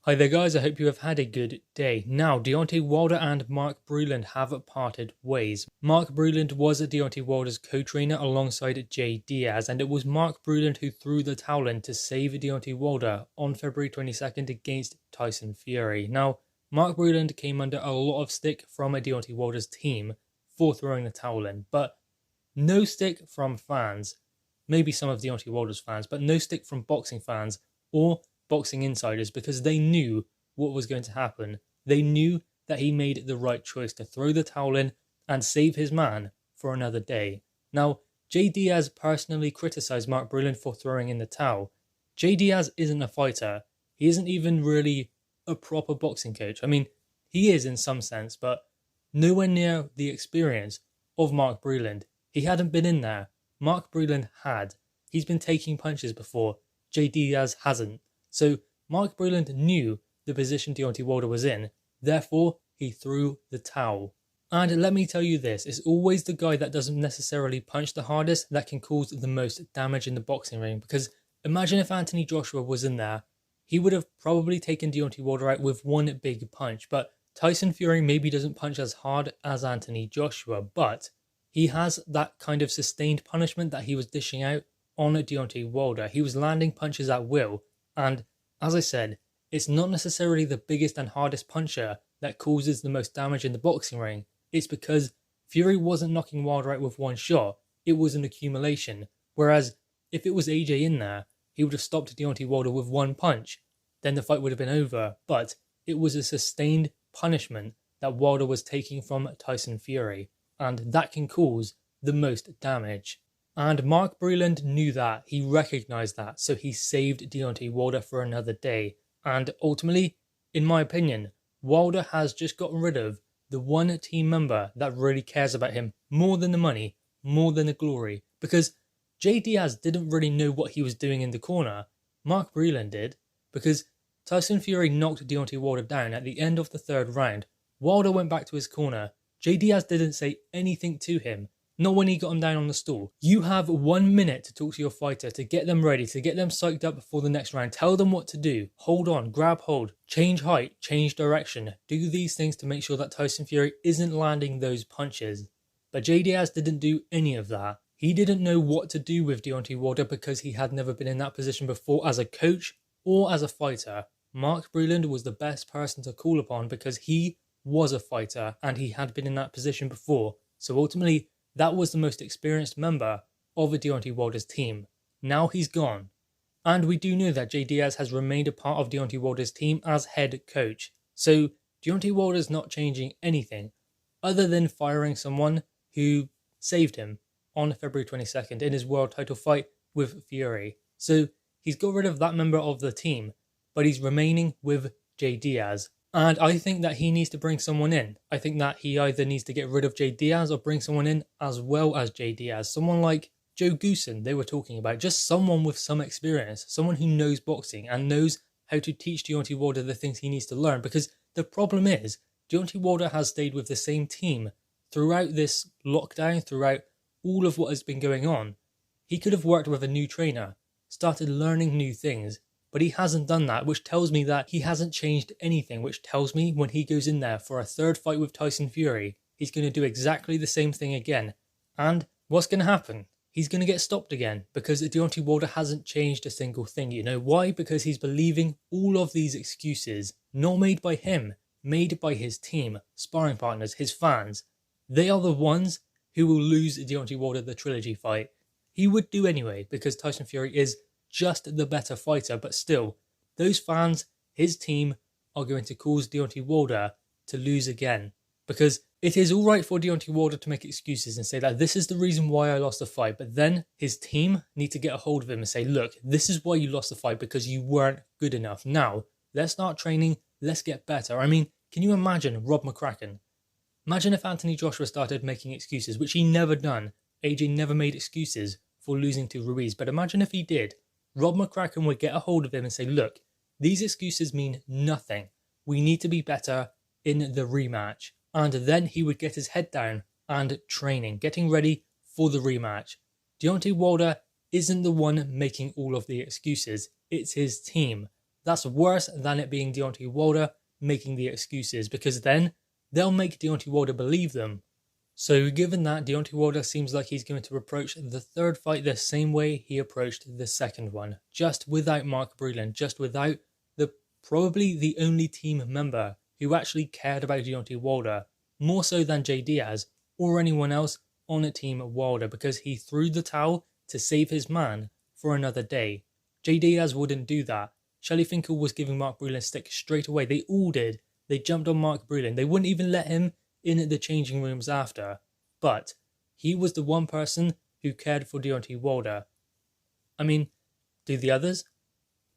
Hi there guys, I hope you have had a good day. Now, Deontay Wilder and Mark Breland have parted ways. Mark Breland was Deontay Wilder's co-trainer alongside Jay Diaz, and it was Mark Breland who threw the towel in to save Deontay Wilder on February 22nd against Tyson Fury. Now, Mark Breland came under a lot of stick from Deontay Wilder's team for throwing the towel in, but no stick from fans. Maybe some of Deontay Wilder's fans, but no stick from boxing fans or boxing insiders, because they knew what was going to happen. They knew that he made the right choice to throw the towel in and save his man for another day. Now, Jay Diaz personally criticised Mark Breland for throwing in the towel. Jay Diaz isn't a fighter. He isn't even really a proper boxing coach. I mean, he is in some sense, but nowhere near the experience of Mark Breland. He hadn't been in there. Mark Breland had. He's been taking punches before. Jay Diaz hasn't. So Mark Breland knew the position Deontay Wilder was in, therefore he threw the towel. And let me tell you this, it's always the guy that doesn't necessarily punch the hardest that can cause the most damage in the boxing ring, because imagine if Anthony Joshua was in there, he would have probably taken Deontay Wilder out with one big punch, but Tyson Fury maybe doesn't punch as hard as Anthony Joshua, but he has that kind of sustained punishment that he was dishing out on Deontay Wilder. He was landing punches at will. And as I said, it's not necessarily the biggest and hardest puncher that causes the most damage in the boxing ring. It's because Fury wasn't knocking Wilder out with one shot. It was an accumulation. Whereas if it was AJ in there, he would have stopped Deontay Wilder with one punch. Then the fight would have been over. But it was a sustained punishment that Wilder was taking from Tyson Fury. And that can cause the most damage. And Mark Breland knew that, he recognised that, so he saved Deontay Wilder for another day. And ultimately, in my opinion, Wilder has just gotten rid of the one team member that really cares about him more than the money, more than the glory. Because Jay Diaz didn't really know what he was doing in the corner. Mark Breland did, because Tyson Fury knocked Deontay Wilder down at the end of the third round. Wilder went back to his corner. Jay Diaz didn't say anything to him. Not when he got him down on the stool. You have 1 minute to talk to your fighter, to get them ready, to get them psyched up before the next round. Tell them what to do. Hold on, grab hold, change height, change direction. Do these things to make sure that Tyson Fury isn't landing those punches. But Jay Diaz didn't do any of that. He didn't know what to do with Deontay Wilder because he had never been in that position before as a coach or as a fighter. Mark Breland was the best person to call upon because he was a fighter and he had been in that position before. So ultimately, that was the most experienced member of Deontay Wilder's team. Now he's gone. And we do know that Jay Diaz has remained a part of Deontay Wilder's team as head coach. So Deontay Wilder's not changing anything other than firing someone who saved him on February 22nd in his world title fight with Fury. So he's got rid of that member of the team, but he's remaining with Jay Diaz. And I think that he needs to bring someone in. I think that he either needs to get rid of Jay Diaz or bring someone in as well as Jay Diaz. Someone like Joe Goosen they were talking about. Just someone with some experience. Someone who knows boxing and knows how to teach Deontay Wilder the things he needs to learn. Because the problem is, Deontay Wilder has stayed with the same team throughout this lockdown, throughout all of what has been going on. He could have worked with a new trainer, started learning new things. But he hasn't done that, which tells me that he hasn't changed anything, which tells me when he goes in there for a third fight with Tyson Fury, he's going to do exactly the same thing again. And what's going to happen? He's going to get stopped again because Deontay Wilder hasn't changed a single thing. You know why? Because he's believing all of these excuses, not made by him, made by his team, sparring partners, his fans. They are the ones who will lose Deontay Wilder the trilogy fight. He would do anyway because Tyson Fury is just the better fighter, but still, those fans, his team, are going to cause Deontay Wilder to lose again. Because it is alright for Deontay Wilder to make excuses and say that this is the reason why I lost the fight, but then his team need to get a hold of him and say, look, this is why you lost the fight, because you weren't good enough. Now, let's start training, let's get better. I mean, can you imagine Rob McCracken? Imagine if Anthony Joshua started making excuses, which he never done. AJ never made excuses for losing to Ruiz, but imagine if he did. Rob McCracken would get a hold of him and say, look, these excuses mean nothing. We need to be better in the rematch. And then he would get his head down and training, getting ready for the rematch. Deontay Wilder isn't the one making all of the excuses. It's his team. That's worse than it being Deontay Wilder making the excuses, because then they'll make Deontay Wilder believe them. So given that, Deontay Wilder seems like he's going to approach the third fight the same way he approached the second one, just without Mark Breland, just without probably the only team member who actually cared about Deontay Wilder, more so than Jay Diaz or anyone else on a team Wilder, because he threw the towel to save his man for another day. Jay Diaz wouldn't do that. Shelly Finkel was giving Mark Breland stick straight away. They all did. They jumped on Mark Breland. They wouldn't even let him in the changing rooms after. But he was the one person who cared for Deontay Wilder. I mean, do the others?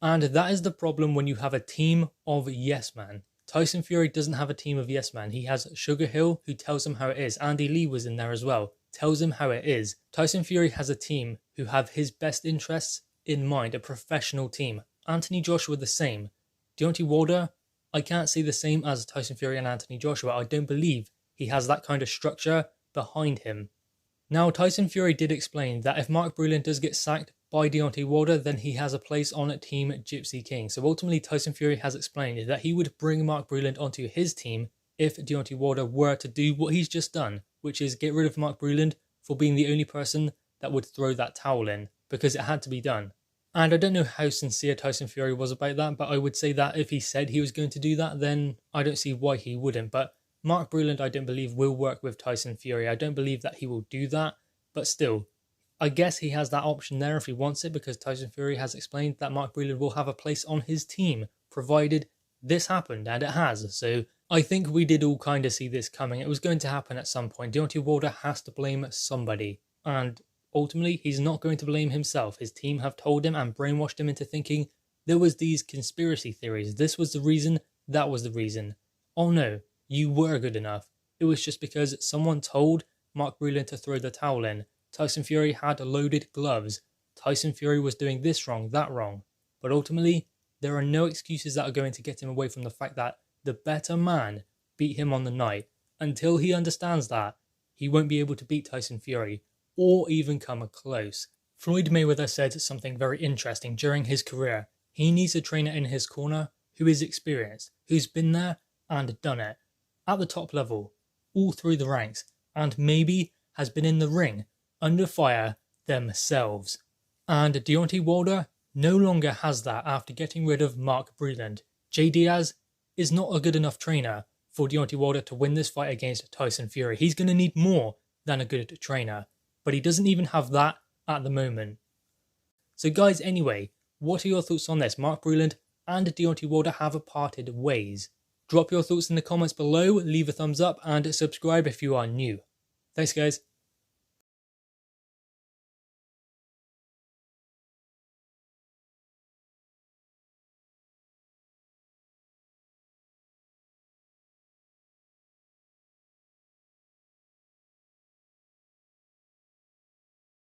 And that is the problem when you have a team of yes man. Tyson Fury doesn't have a team of yes man. He has Sugar Hill, who tells him how it is. Andy Lee was in there as well, tells him how it is. Tyson Fury has a team who have his best interests in mind, a professional team. Anthony Joshua the same. Deontay Wilder, I can't say the same as Tyson Fury and Anthony Joshua. I don't believe he has that kind of structure behind him. Now, Tyson Fury did explain that if Mark Breland does get sacked by Deontay Wilder, then he has a place on Team Gypsy King. So ultimately, Tyson Fury has explained that he would bring Mark Breland onto his team if Deontay Wilder were to do what he's just done, which is get rid of Mark Breland for being the only person that would throw that towel in, because it had to be done. And I don't know how sincere Tyson Fury was about that, but I would say that if he said he was going to do that, then I don't see why he wouldn't. But Mark Breland, I don't believe, will work with Tyson Fury. I don't believe that he will do that, but still, I guess he has that option there if he wants it, because Tyson Fury has explained that Mark Breland will have a place on his team, provided this happened, and it has. So I think we did all kind of see this coming. It was going to happen at some point. Deontay Wilder has to blame somebody, and ultimately he's not going to blame himself. His team have told him and brainwashed him into thinking there was these conspiracy theories. This was the reason, that was the reason. Oh no, you were good enough. It was just because someone told Mark Breland to throw the towel in. Tyson Fury had loaded gloves. Tyson Fury was doing this wrong, that wrong. But ultimately, there are no excuses that are going to get him away from the fact that the better man beat him on the night. Until he understands that, he won't be able to beat Tyson Fury, or even come close. Floyd Mayweather said something very interesting during his career. He needs a trainer in his corner who is experienced, who's been there and done it, at the top level, all through the ranks, and maybe has been in the ring, under fire themselves. And Deontay Wilder no longer has that after getting rid of Mark Breland. Jay Diaz is not a good enough trainer for Deontay Wilder to win this fight against Tyson Fury. He's going to need more than a good trainer, but he doesn't even have that at the moment. So guys, anyway, what are your thoughts on this? Mark Breland and Deontay Wilder have parted ways. Drop your thoughts in the comments below, leave a thumbs up and subscribe if you are new. Thanks guys.